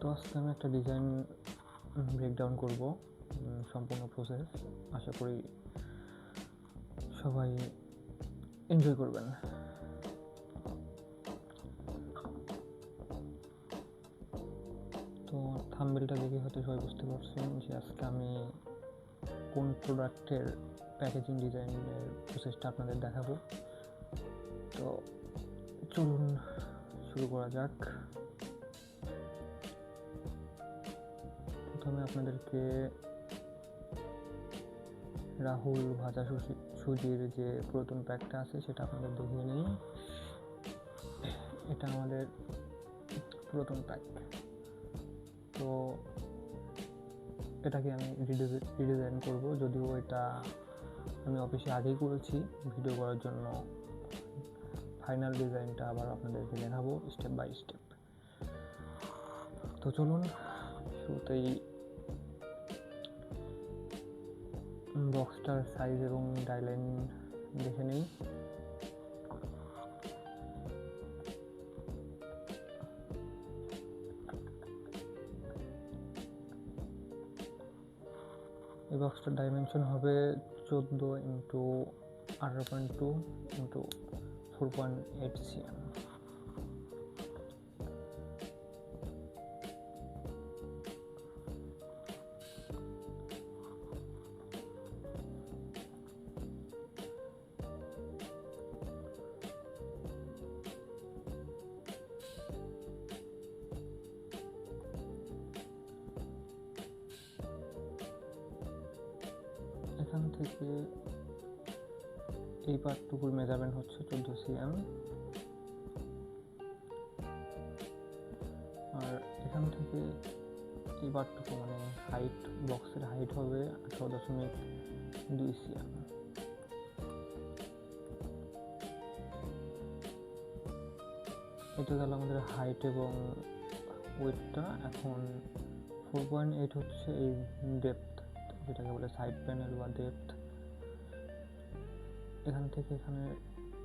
তো আজকে আমি একটা ডিজাইন ব্রেকডাউন করব, সম্পূর্ণ প্রসেস। আশা করি সবাই এনজয় করবেন। তো থাম্বনেলটা দেখে হয়তো সবাই বুঝতে পারছেন যে আজকে আমি কোন প্রোডাক্টের প্যাকেজিং ডিজাইনের প্রসেসটা আপনাদের দেখাবো। তো চলুন শুরু করা যাক। প্রথমে আপনাদেরকে রাহুল ভাজা সুজির যে পুরাতন প্যাকটা আছে সেটা আপনাদের দেখিয়ে নিই। এটা আমাদের পুরাতন প্যাক। তো এটাকে আমি রিডিজাইন করব, যদিও এটা আমি অফিসে আগেই করেছি। ভিডিও করার জন্য ফাইনাল ডিজাইনটা আবার আপনাদেরকে দেখাবো স্টেপ বাই স্টেপ। তো চলুন শুরুতেই বক্সটার সাইজ এবং ডাইলাইন দেখে নিই। এই বক্সটার ডাইমেনশন হবে 14x18.2x4.8 cm। এখান থেকে এই পার্টটুকুর মেজারমেন্ট হচ্ছে 14 cm, আর এখান থেকে এই পার্টটুকু মানে হাইট, বক্সের হাইট হবে 18.2 cm। এটা গেল আমাদের হাইট এবং ওয়েটটা। এখন 4.8 হচ্ছে এই ডেপথ, যেটাকে বলে সাইড প্যানেল বা ডেপথ। এখান থেকে এখানে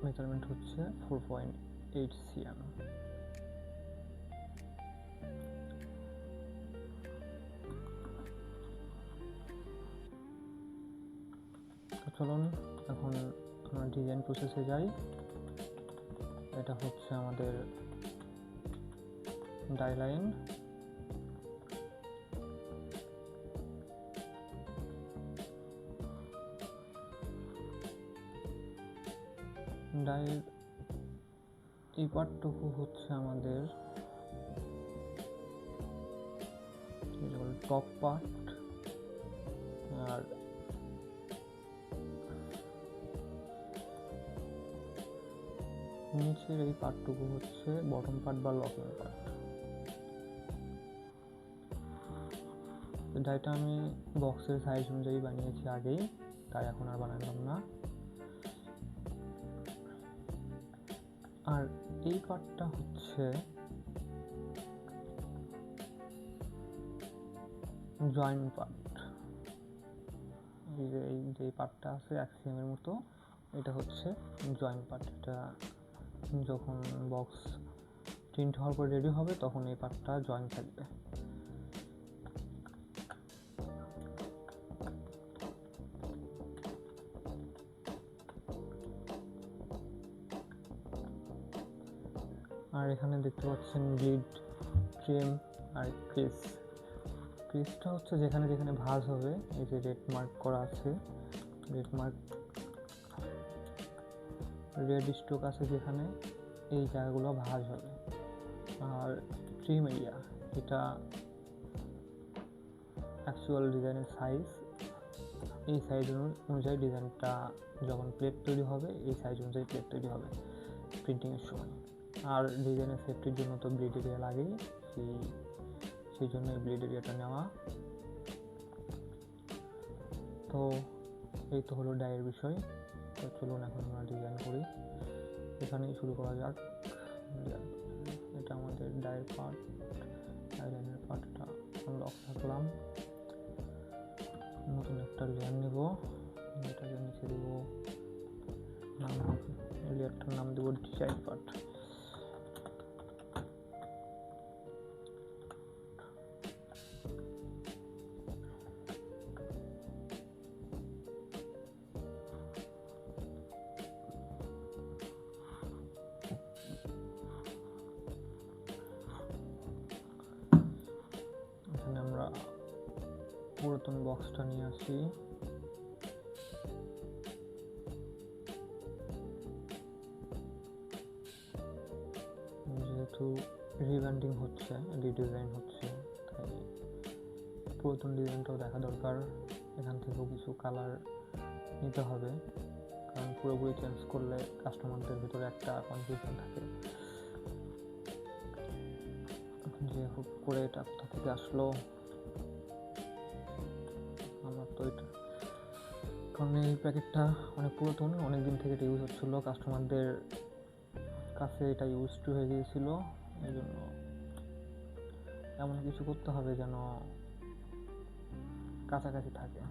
মেজারমেন্ট হচ্ছে 4.8 cm। তো চলুন এখন আমরা ডিজাইন প্রসেসে যাই। এটা হচ্ছে আমাদের ডাইলাইন। ডাইয়ের এই পার্টটুকু হচ্ছে আমাদের টপ পার্ট, আর নিচের এই পার্টটুকু হচ্ছে বটম পার্ট বা লকিং পার্ট। ডাইটা আমি বক্সের সাইজ অনুযায়ী বানিয়েছি আগেই, তাই এখন আর বানালাম না। আর এই পার্টটা হচ্ছে জয়েন্ট পার্ট। এই যে পার্টটা আছে 1 cm এর মতো, এটা হচ্ছে জয়েন্ট পার্ট। এটা যখন বক্স প্রিন্ট হওয়ার পর রেডি হবে তখন এই পার্টটা জয়েন্ট থাকবে। আর এখানে দেখতে পাচ্ছেন ব্লিড, ট্রিম আর ক্রিস। ক্রিসটা হচ্ছে যেখানে যেখানে ভাঁজ হবে, এই যে রেড মার্ক করা আছে, রেড স্ট্রোক আছে যেখানে, এই জায়গাগুলো ভাঁজ হবে। আর ট্রিম এরিয়া, এটা অ্যাকচুয়াল ডিজাইনের সাইজ। এই সাইজ অনুযায়ী ডিজাইনটা যখন প্লেট তৈরি হবে, এই সাইজ অনুযায়ী প্লেট তৈরি হবে প্রিন্টিংয়ের সময়। আর ডিজাইনের সেফটির জন্য তো ব্লিড এরিয়া লাগেই, সেই জন্য এই ব্লিড এরিয়াটা নেওয়া। তো এই তো হলো ডাইয়ের বিষয়। তো চলুন এখন আমরা ডিজাইন করি, এখানেই শুরু করা যাক। এটা আমাদের ডাইয়ের পার্ট, ডাইলাইনের পার্টটা লক থাকলাম। নতুন একটা লেয়ার নেব, এটাকে নিচে দেবো, লেয়ারটার নাম দেবো ডিজাইন পার্ট। পুরাতন বক্সটা নিয়ে আসি। যেহেতু রিব্র্যান্ডিং হচ্ছে, রিডিজাইন হচ্ছে, তাই পুরাতন ডিজাইনটাও দেখা দরকার। এখান থেকেও কিছু কালার নিতে হবে, কারণ পুরোপুরি চেঞ্জ করলে কাস্টমারদের ভিতরে একটা কনফিউশন থাকে যে হুট করে এটা কোথা থেকে আসলো। আমার তো এটা, কারণ এই প্যাকেটটা অনেক পুরাতন, অনেক দিন থেকে এটা ইউজ হচ্ছিলো, কাস্টমারদের কাছে এটা ইউজ টু হয়ে গিয়েছিল। এই জন্য এমন কিছু করতে হবে যেন কাছাকাছি থাকে।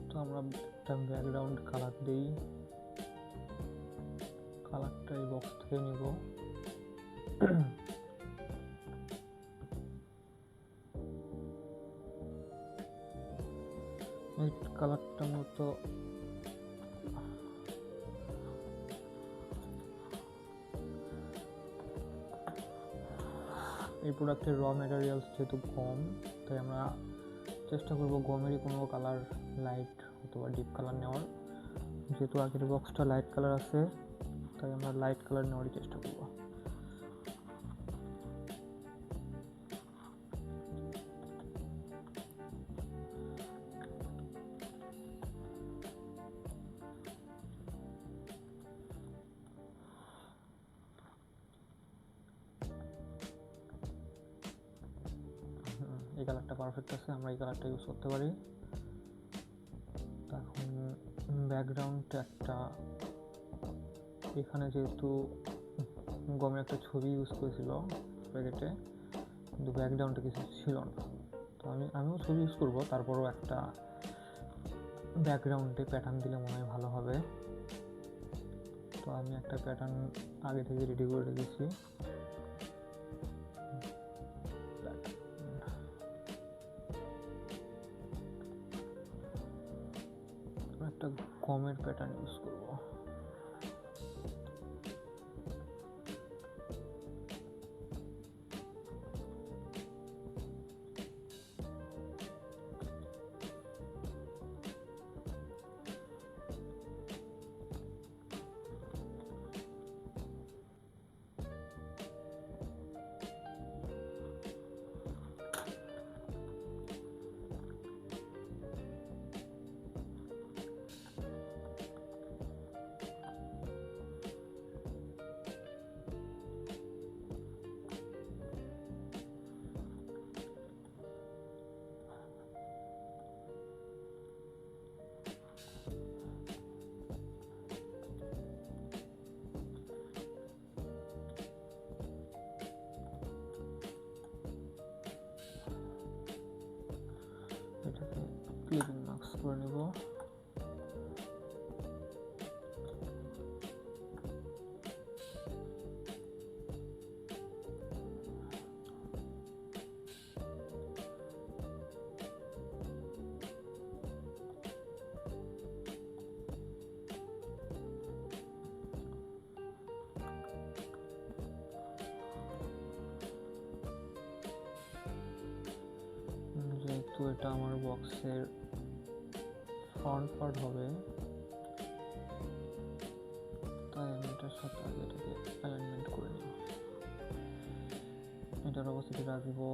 তো আমরা একটা ব্যাকগ্রাউন্ড কালার দিই, কালারটা এই বক্স থেকে নিব। এই কালারটা মতো এই প্রোডাক্টের র ম্যাটেরিয়ালস যেহেতু কম, তাই আমরা চেষ্টা করব গমেরই কোনো কালার, লাইট অথবা ডিপ কালার নেওয়ার। যেহেতু আগের বক্সটা লাইট কালার আছে, তাই আমরা লাইট কালার নেওয়ারই চেষ্টা করব। এই কালারটা পারফেক্ট আছে, আমরা এই কালারটা ইউজ করতে পারি। এখন ব্যাকগ্রাউন্ডটা একটা, এখানে যেহেতু গমের একটা ছবি ইউজ করেছিল প্যাকেটে, কিন্তু ব্যাকগ্রাউন্ডে কিছু ছিল না, তো আমিও ছবি ইউজ করবো, তারপরও একটা ব্যাকগ্রাউন্ডে প্যাটার্ন দিলে মনে হয় ভালো হবে। তো আমি একটা প্যাটার্ন আগে থেকে রেডি করে রেখেছি। একটা গমের প্যাটার্ন ইউজ করব। এটাকে ক্লিপিং মার্কস করে নেব। যেহেতু এটা আমার বক্সের ফ্রন্ট পার্ট হবে, তাই আমি এটার সাথে আগে এটাকে অ্যালাইনমেন্ট করে নিব। এটার অবস্থিতি রাখবো,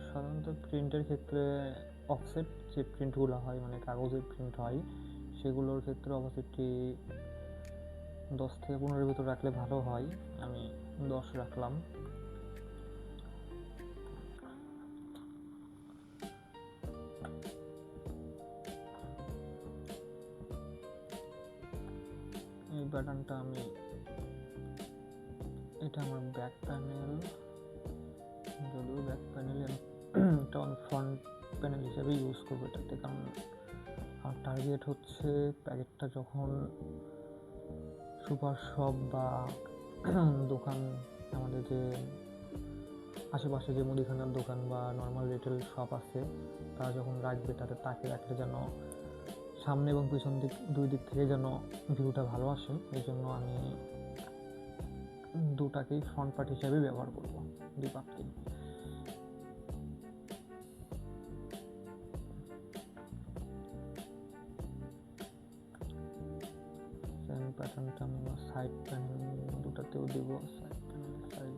সাধারণত প্রিন্টের ক্ষেত্রে অফসেট যে প্রিন্টগুলো হয়, মানে কাগজের প্রিন্ট হয়, সেগুলোর ক্ষেত্রে অবস্থিতি 10 থেকে 15-এর ভিতর রাখলে ভালো হয়। আমি 10 রাখলাম। এই প্যাটার্নটা আমি, এটা আমার ব্যাক প্যানেল, যদিও ব্যাক প্যানেলে এটা আমি ফ্রন্ট প্যানেল হিসেবে ইউজ করবো এটাতে, কারণ আমার টার্গেট হচ্ছে প্যাকেটটা যখন সুপার শপ বা দোকান আমাদের যে আশেপাশে যে মুদিখানার দোকান বা নর্মাল রিটেল শপ আছে তারা যখন রাখবে তাকে রাখলে যেন সামনে এবং পিছন দিক দুই দিক থেকে যেন ভিউটা ভালো আসে, এই জন্য আমি দুটাকেই ফ্রন্ট পার্ট হিসাবে ব্যবহার করব, দুই পার্টকেই। সেম প্যাটার্নটা আমি আমার সাইড প্যানেল দুটাতেও দেবো। সাইড প্যানেল সাইজ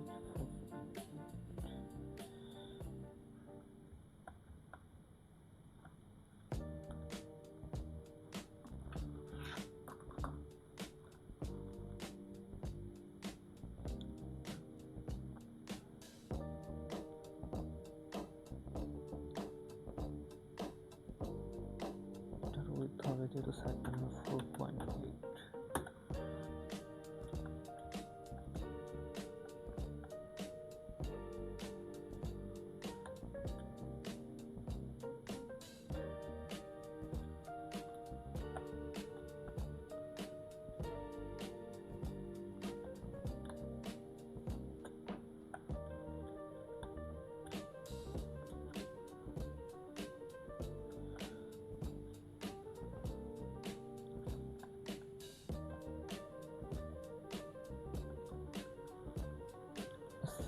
হবে যেহেতু সাইড প্যানেল 4.8।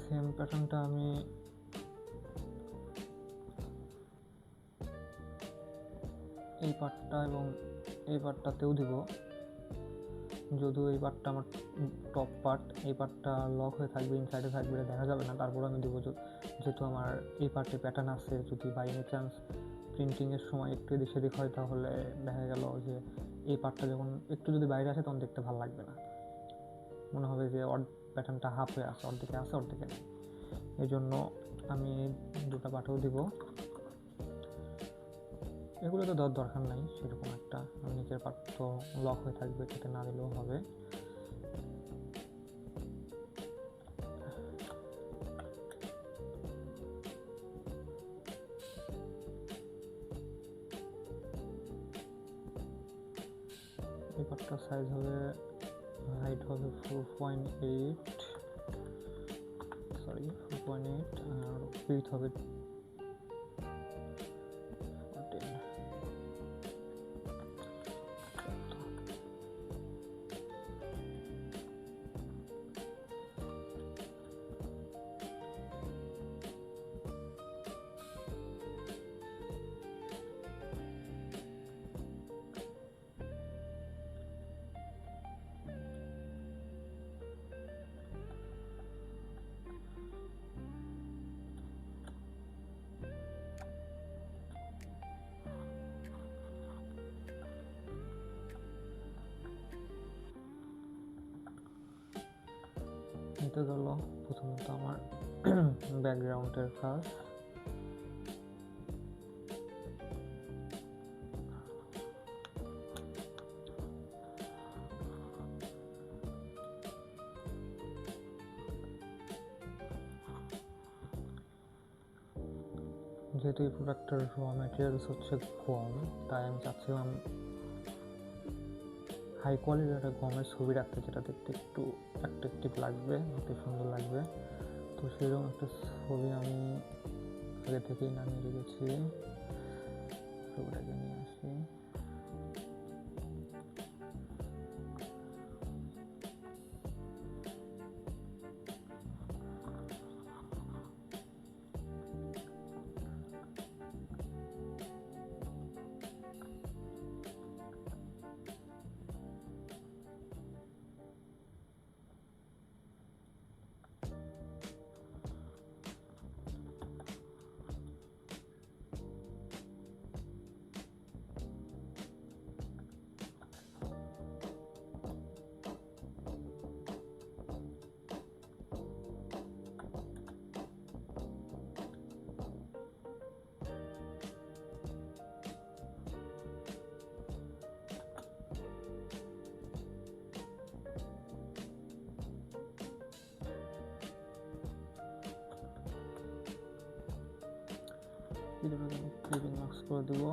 সেম প্যাটার্নটা আমি এই পার্টটা এবং এই পার্টটাতেও দিব, যদিও এই পার্টটা আমার টপ পার্ট, এই পার্টটা লক হয়ে থাকবে, ইনসাইডে থাকবে, দেখা যাবে না, তারপর আমি দেবো। যেহেতু আমার এই পার্টে প্যাটার্ন আছে, যদি বাই এনি চান্স প্রিন্টিংয়ের সময় একটু এদিক সেদিক হয় তাহলে দেখা গেল যে এই পার্টটা যখন একটু যদি বাইরে আসে তখন দেখতে ভালো লাগবে না, মনে হবে যে প্যাটার্নটা হাফ হয়ে আছে, অর্ধেকে আছে অর্ধেকে নেই। এই জন্য আমি দুটো পার্টও দিব। এগুলো তো দেওয়ার দরকার নাই সেরকম একটা, নিচের পার্ট তো লক হয়ে থাকবে, সেটা না দিলেও হবে। এই পার্টটার সাইজ হবে, হাইট হবে 4.8, আর উইডথ হবে 14। এটা গেল প্রথমত আমার ব্যাকগ্রাউন্ডের কাজ। যেহেতু এই প্রোডাক্টের র ম্যাটেরিয়ালস হচ্ছে গম, তাই আমি চাচ্ছিলাম হাই কোয়ালিটির একটা গমের ছবি রাখতে, যেটা দেখতে একটু অ্যাট্রাকটিভ লাগবে, একটু সুন্দর লাগবে। তো সেরকম একটা ছবি আমি আগে থেকেই নামিয়ে রেখেছি, ছবিটাকে নিয়ে আসি। ক্লিপিং মার্কস করে দেবো।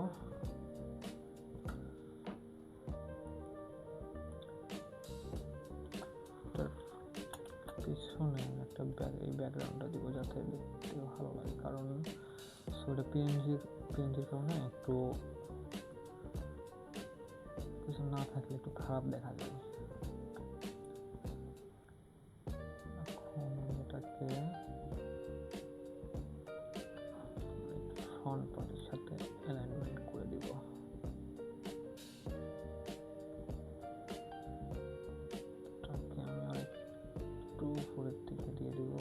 পিছনে একটা একটা এই ব্যাকগ্রাউন্ডটা দিব যাতে দেখতে ভালো লাগে, কারণ ওটা পিএনজির কারণে একটু কিছু না থাকলে একটু খারাপ দেখা যায়। এখন এটাকে ফ্রন্ট পার্টের সাথে অ্যালাইনমেন্ট করে দিব। এটাকে আমি আরেকটু উপরের দিকে দিয়ে দিব।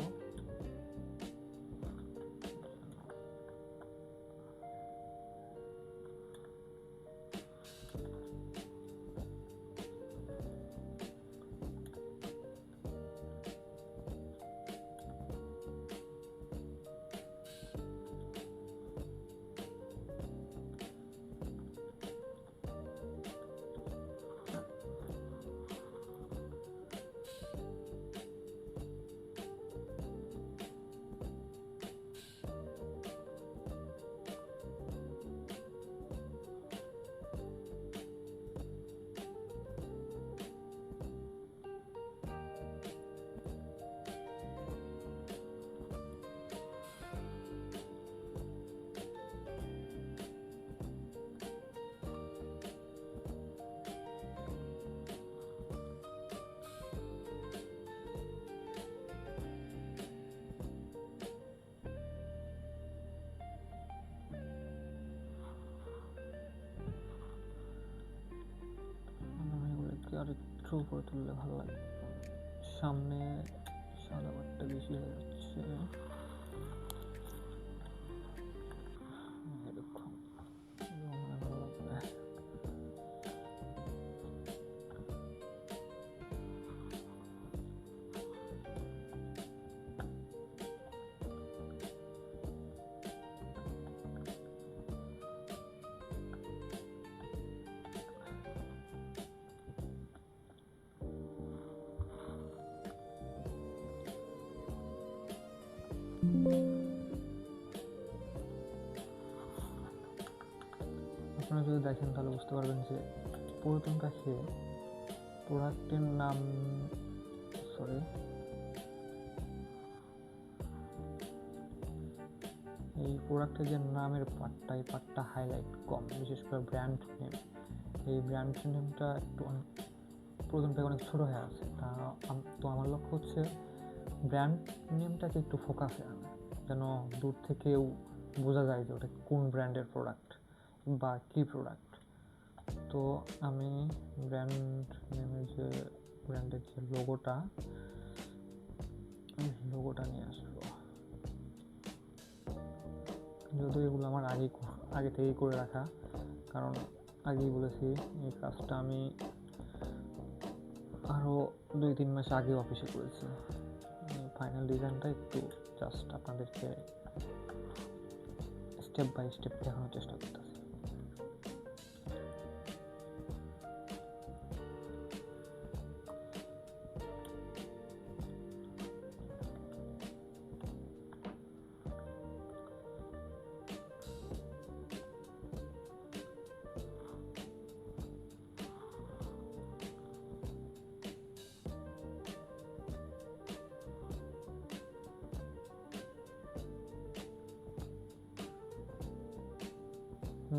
আর একটু উপরে তুললে ভালো লাগে, সামনে সাদা পাটটা বেশি হয়ে যাচ্ছে। এরকম ভালো লাগবে। আপনারা যদি দেখেন তাহলে বুঝতে পারবেন যে পুরাতন পাখি প্রোডাক্টের নাম এই প্রোডাক্টের যে নামের পার্টটা, এই পার্টটা হাইলাইট কম, বিশেষ করে ব্র্যান্ড নেম। এই ব্র্যান্ড নেমটা একটু পুরাতন প্যাকে অনেক ছোটো হয়ে আছে। তো আমার লক্ষ্য হচ্ছে ব্র্যান্ড নেমটাকে একটু ফোকাসে আনা, যেন দূর থেকেও বোঝা যায় যে ওটা কোন ব্র্যান্ডের প্রোডাক্ট বা কী প্রোডাক্ট। তো আমি ব্র্যান্ডের যে লোগোটা নিয়ে আসবো। যদিও এগুলো আমার আগে থেকেই করে রাখা, কারণ আগেই বলেছি এই কাজটা আমি আরও 2-3 মাস আগে অফিসে করেছি। ফাইনাল ডিজাইনটা একটু জাস্ট আপনাদেরকে স্টেপ বাই স্টেপ দেখানোর চেষ্টা করতেছি।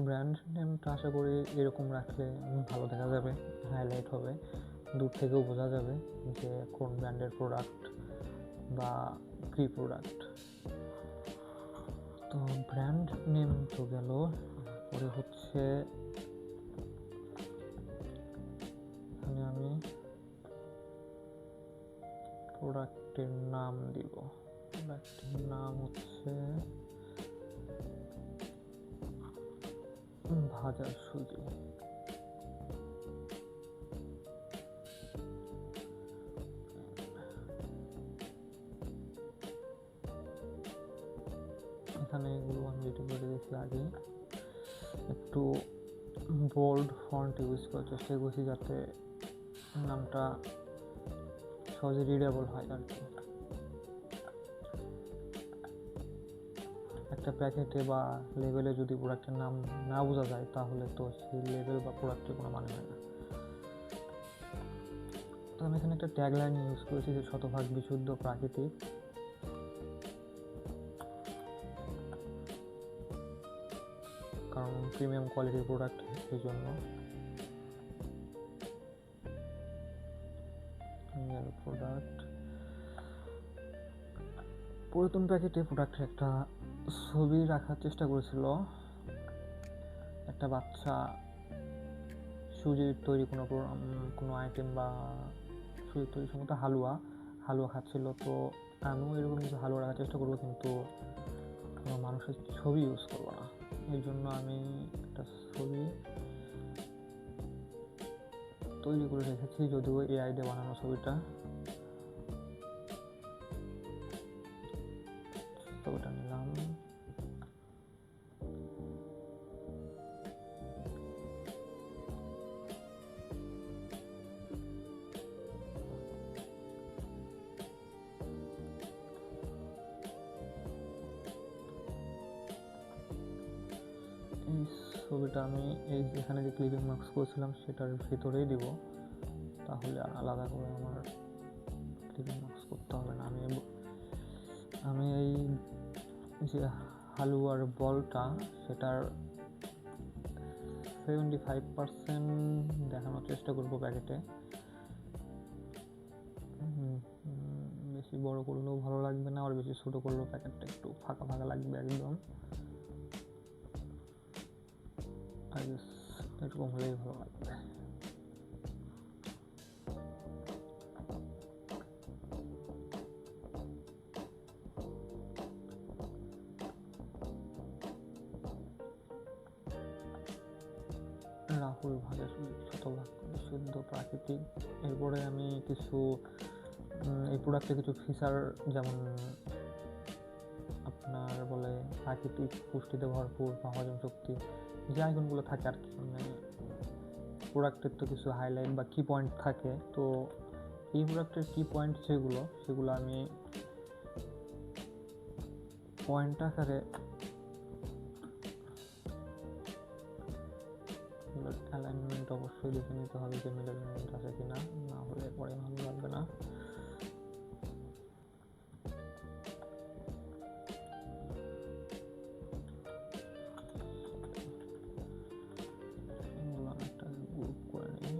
ব্র্যান্ড নেমটা আশা করি এরকম রাখলে ভালো দেখা যাবে, হাইলাইট হবে, দূর থেকেও বোঝা যাবে যে কোন ব্র্যান্ডের প্রোডাক্ট বা কি প্রোডাক্ট। তো ব্র্যান্ড নেম তো গেল, পরে হচ্ছে এখানে আমি প্রোডাক্টের নাম দিব। প্রোডাক্টের নাম হচ্ছে ভাজার সুজি। এখানে এগুলো আমি যেটা বলে দিয়েছি আগে, একটু বোল্ড ফন্ট ইউজ করার চেষ্টা করছি যাতে নামটা সহজে রিডেবল হয় আর কি। একটা প্যাকেটে বা লেবেলে যদি প্রোডাক্টের নাম না বোঝা যায় তাহলে তো সেই লেবেল বা প্রোডাক্টের কোনো মানে হয় না। তো আমি এখানে একটা ট্যাগলাইন ইউজ করেছি যে শতভাগ বিশুদ্ধ প্রাকৃতিক, প্রিমিয়াম কোয়ালিটির প্রোডাক্ট, এই জন্য প্রোডাক্ট পুরাতন প্যাকেটে প্রোডাক্টের একটা ছবি রাখার চেষ্টা করেছিল। একটা বাচ্চা সুজির তৈরি কোনো আইটেম বা সুজির তৈরি সম্ভবত হালুয়া খাচ্ছিল। তো আমিও এরকম কিছু হালুয়া রাখার চেষ্টা করবো, কিন্তু কোনো মানুষের ছবি ইউজ করবো না। এই জন্য আমি একটা ছবি তৈরি করে রেখেছি, যদিও এআই দিয়ে বানানো ছবিটা নিলাম। এই ছবিটা আমি এই যেখানে যে ক্লিপিং মার্কস করেছিলাম সেটার ভিতরেই দিব, তাহলে আর আলাদা করে আমার ক্লিপিং মার্কস করতে হবে না। আমি এই যে হালুয়ার বলটা সেটার 75% দেখানোর চেষ্টা করবো প্যাকেটে। বেশি বড় করলেও ভালো লাগবে না, আর বেশি ছোট করলেও প্যাকেটটা একটু ফাঁকা ফাঁকা লাগবে একদম। এরকম হলেই ভালো লাগবে। রাহুল ভাজা শতভাগ শুদ্ধ প্রাকৃতিক। এরপরে আমি কিছু এই প্রোডাক্টে কিছু ফিচার, যেমন আপনার বলে প্রাকৃতিক পুষ্টিতে ভরপুর বা হজম শক্তি, যে আইকনগুলো থাকে আর কি, মানে প্রোডাক্টের তো কিছু হাইলাইট বা কি পয়েন্ট থাকে। তো এই প্রোডাক্টের কি পয়েন্ট সেগুলো আমি পয়েন্ট আকারে অ্যালাইনমেন্ট অবশ্যই দেখে নিতে হবে যে মিলাইনমেন্ট আছে কিনা, না হলে পরে ভালো লাগবে না। একটা গ্রুপ করে নিই।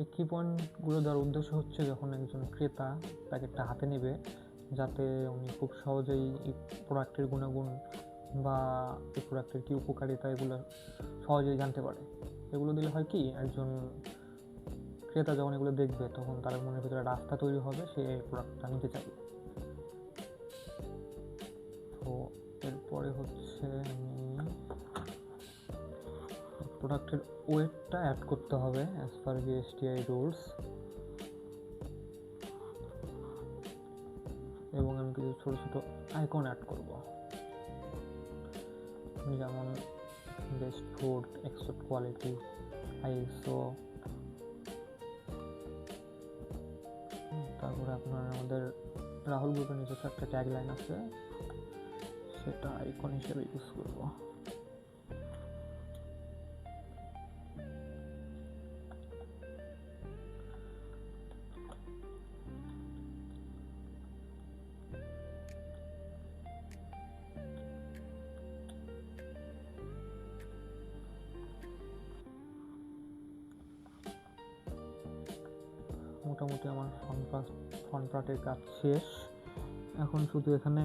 এই কি পয়েন্টগুলো দেওয়ার উদ্দেশ্য হচ্ছে, যখন একজন ক্রেতা প্যাকেটটা হাতে নেবে, যাতে উনি খুব সহজেই এই প্রোডাক্টের গুণাগুণ বা এই প্রোডাক্টের কী উপকারিতা এগুলো সহজেই জানতে পারে। এগুলো দিলে হয় কি, একজন ক্রেতা যখন এগুলো দেখবে তখন তার মনের ভিতরে রাস্তা তৈরি হবে, সে এই প্রোডাক্টটা নিতে চাইবে। তো এরপরে হচ্ছে আমি প্রোডাক্টের ওয়েটটা অ্যাড করতে হবে অ্যাজ পার জিএসটিআই রুলস, এবং আমি কিছু ছোট ছোট আইকন অ্যাড করব, যেমন best food, export quality, ISO. তারপরে আপনার আমাদের রাহুল গ্রুপের নিজস্ব একটা ট্যাগলাইন আছে, সেটা আইকন হিসেবে ইউজ করব। মোটামুটি আমার ফ্রন্ট পার্টের কাজ শেষ। এখন শুধু এখানে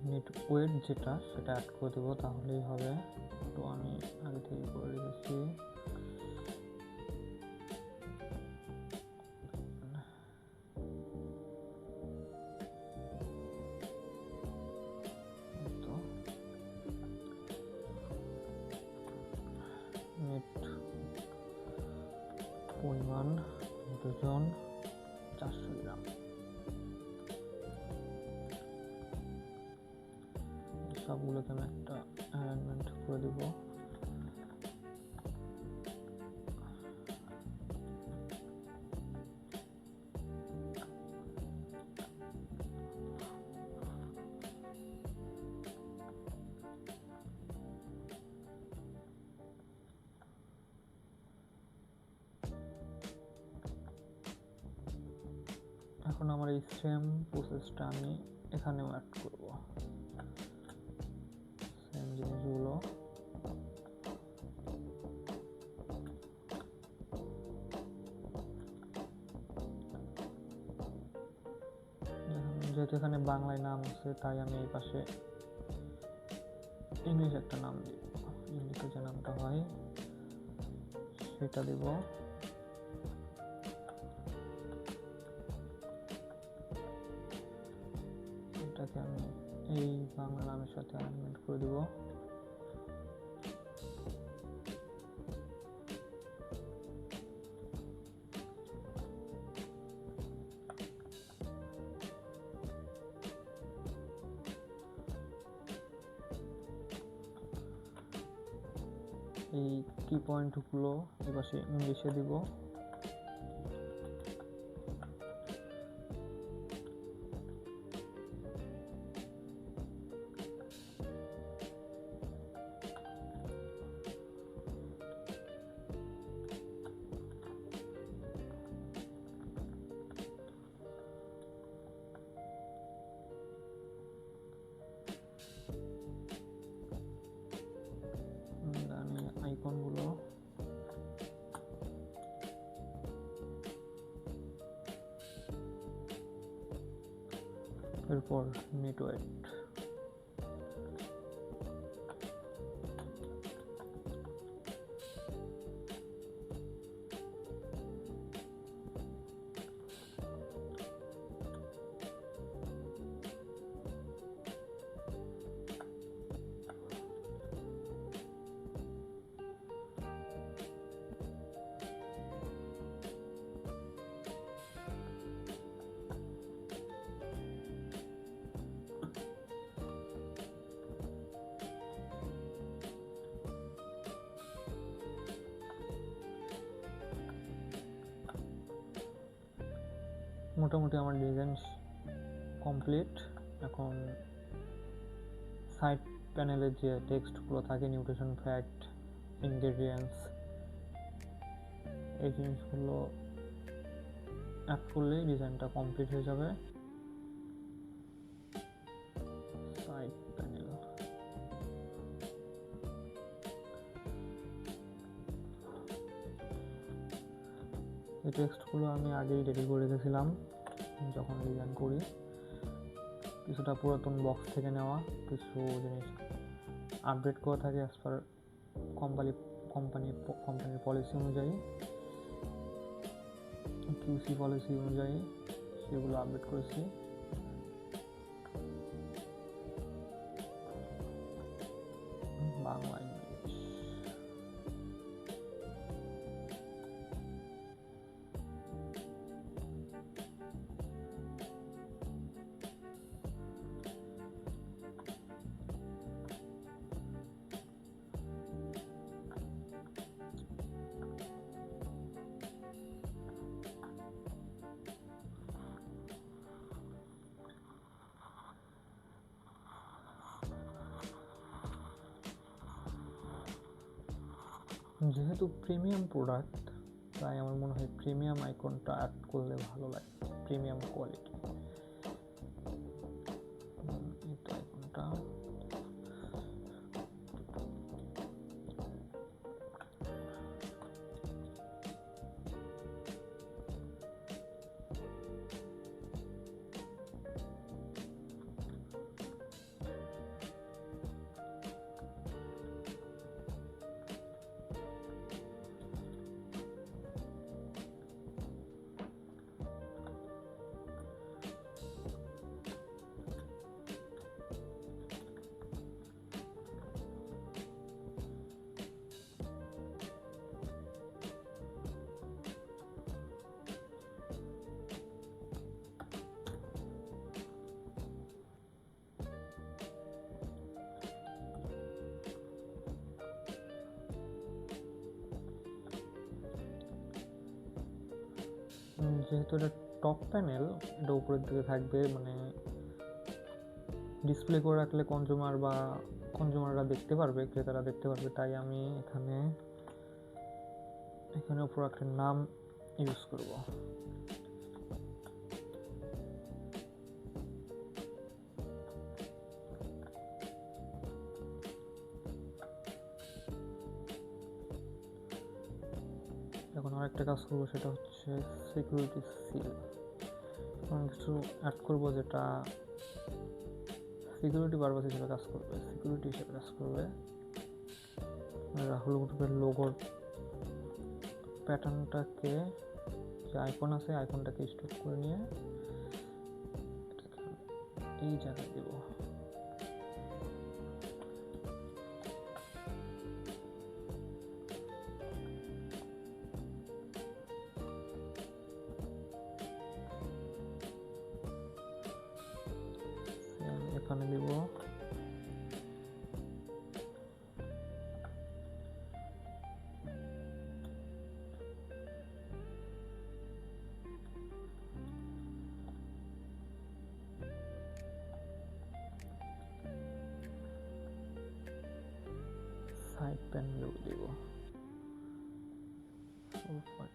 নেট ওয়েট যেটা, সেটা অ্যাড করে দেবো, তাহলেই হবে। তো আমি আগে থেকে করে রেখেছি। নেট পরিমাণ ওজন 400 গ্রাম। সবগুলোকে আমি একটা অ্যালাইনমেন্ট করে দিব। এখন আমার এই সেম প্রসেসটা আমি এখানেও অ্যাড করব, সেম জিনিসগুলো। যেহেতু এখানে বাংলায় নাম আছে তাই আমি এই পাশে ইংলিশ একটা নাম দিব, ইংলিশে যে নামটা হয় সেটা দিব। এটাকে আমি এই বাংলা নামের সাথে অ্যালাইনমেন্ট করে দিব। এই কি পয়েন্টগুলো এপাশে ইংলিশে দিব। আইকনগুলো এরপর নেটওয়ার্ক, মোটামুটি আমার ডিজাইন কমপ্লিট। এখন সাইড প্যানেলের যে টেক্সটগুলো থাকে, নিউট্রিশন ফ্যাক্ট, ইনগ্রেডিয়েন্টস, এই জিনিসগুলো অ্যাড করলেই ডিজাইনটা কমপ্লিট হয়ে যাবে। সাইড প্যানেল, এই টেক্সটগুলো আমি আগেই রেডি করে রেখেছিলাম যখন ডিজাইন করি। কিছুটা পুরাতন বক্স থেকে নেওয়া, কিছু জিনিস আপডেট করা থাকে অ্যাজ পার কোম্পানির পলিসি অনুযায়ী, কিউসি পলিসি অনুযায়ী সেগুলো আপডেট করেছি। বাংলা ইংলিশ, যেহেতু প্রিমিয়াম প্রোডাক্ট তাই আমার মনে হয় প্রিমিয়াম আইকনটা অ্যাড করলে ভালো লাগে, প্রিমিয়াম কোয়ালিটি। এটা আইকনটা যেহেতু এটা টপ প্যানেল, এটা উপরের দিকে থাকবে, মানে ডিসপ্লে করে রাখলে কনজিউমাররা দেখতে পারবে, ক্রেতারা দেখতে পারবে, তাই আমি এখানে উপর একটা নাম ইউজ করব। এখন আরেকটা কাজ করবো, সেটা হচ্ছে সিকিউরিটি সিল। এখন কিছু অ্যাড করবো যেটা সিকিউরিটি পারপাস হিসেবে কাজ করবে, সিকিউরিটি হিসেবে কাজ করবে। রাহুল গ্রুপের লোগোর প্যাটার্নটাকে, যে আইকন আছে আইকনটাকে স্টপ করে নিয়ে এই জায়গায় দেব। এখানে দিব সাইড প্যানেলও দিব 4.8।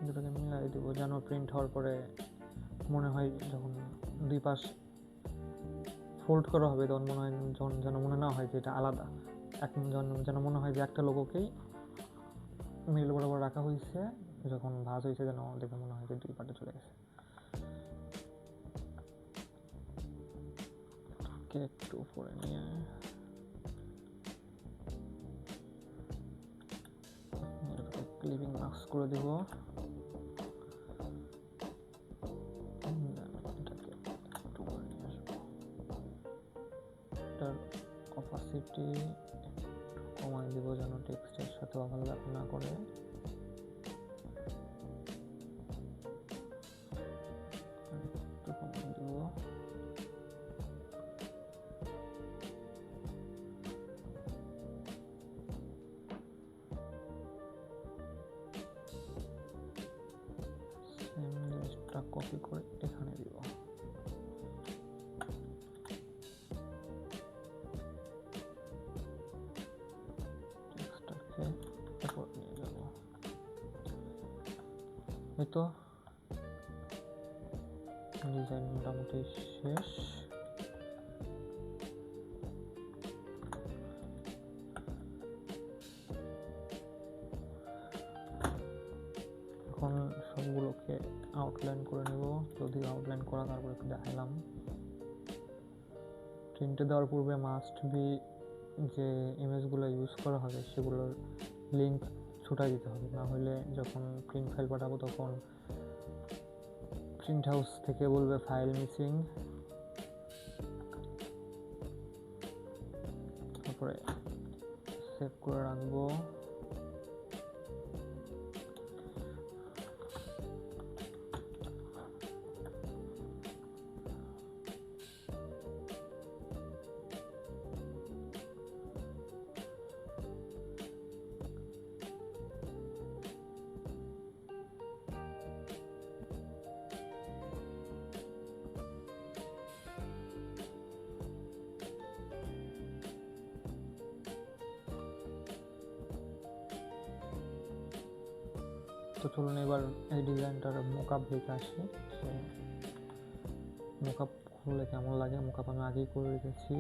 দুটোকে মিলাই দেবো যেন প্রিন্ট হওয়ার পরে মনে হয়, যখন দুই পাশ ফোল্ড করা হবে তখন মনে হয়, যেন মনে না হয় যে এটা আলাদা, এখন যেন মনে হয় যে একটা লোগোকেই মিডল বরাবর রাখা হয়েছে, যখন ভাঁজ হয়েছে যেন দেখে মনে হয় যে দুই পার্টে চলে গেছে। একটু উপরে নিয়ে ক্লিপিং মাস্ক করে দেবো। অপাসিটি কমাই দিব যেন টেক্সটের সাথে ওভারল্যাপ না করে। একটু কমাই দিব। সেম জিনিসটা কপি করে এখানে দিব। এই তো ডিজাইন মোটামুটি শেষ। এখন সবগুলোকে আউটলাইন করে নেব, যদি আউটলাইন করা তারপর একটু দেখালাম। প্রিন্টে দেওয়ার পূর্বে মাস্ট বি যে ইমেজগুলো ইউজ করা হবে সেগুলোর লিঙ্ক ছুটাই দিতে হবে, না হলে যখন প্রিন্ট ফাইল পাঠাবো তখন প্রিন্ট হাউস থেকে বলবে ফাইল মিসিং। তারপরে সেভ করে রাখবো। তো চলুন এবার এই ডিজাইনটার মোকআপ দেখে আসি, মোকআপ খুললে কেমন লাগে। মোকআপ আমি আগেই করে রেখেছি।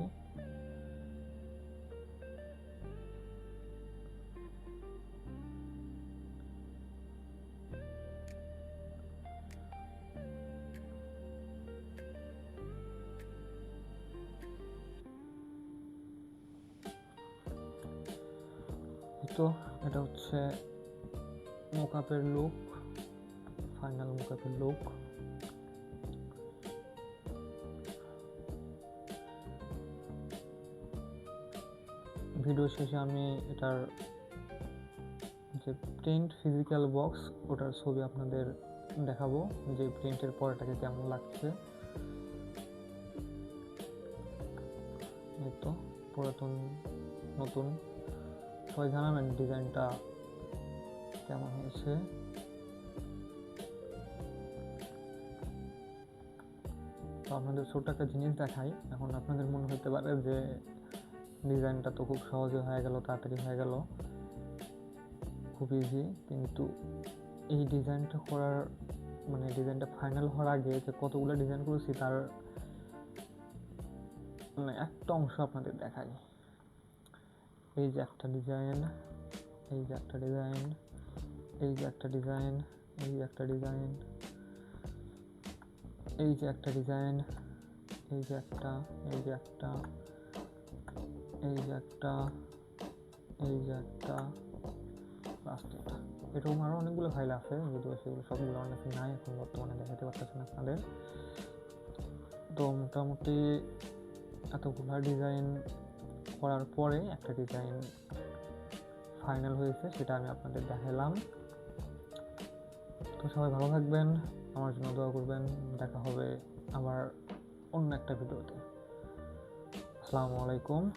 তো এটা হচ্ছে মোকআপের লুক, ফাইনাল মোকআপের লুক। ভিডিও শেষে আমি এটার যে প্রিন্ট ফিজিক্যাল বক্স ওটার ছবি আপনাদের দেখাবো যে প্রিন্টের পরেটাকে কেমন লাগছে। এই তো পুরাতন নতুন, সবাই জানাবেন ডিজাইনটা কেমন হয়েছে। তো আপনাদের ছোট্ট একটা জিনিস দেখাই। এখন আপনাদের মনে হতে পারে যে ডিজাইনটা তো খুব সহজে হয়ে গেল, তাড়াতাড়ি হয়ে গেল, খুব ইজি, কিন্তু এই ডিজাইনটা করার মানে ডিজাইনটা ফাইনাল হওয়ার আগে যে কতগুলো ডিজাইন করেছি তার মানে একটা অংশ আপনাদের দেখাই। এই যে একটা ডিজাইন, এই যে একটা ডিজাইন, এই যে একটা ডিজাইন, এই যে একটা ডিজাইন, এই যে একটা ডিজাইন, এই যে একটা, এই যে একটা, এই যে একটা, এই যে একটা, লাস্ট এটা। এরকম আরও অনেকগুলো ফাইল আছে, যদিও সেগুলো সবগুলো আমার কাছে নাই এখন বর্তমানে, দেখাতে পারতেছেন আপনাদের। তো মোটামুটি এতগুলো ডিজাইন করার পরে একটা ডিজাইন ফাইনাল হয়েছে, সেটা আমি আপনাদের দেখালাম। তো সবাই ভালো থাকবেন, আমার জন্য দোয়া করবেন। দেখা হবে আবার অন্য একটা ভিডিওতে। আসসালামু আলাইকুম।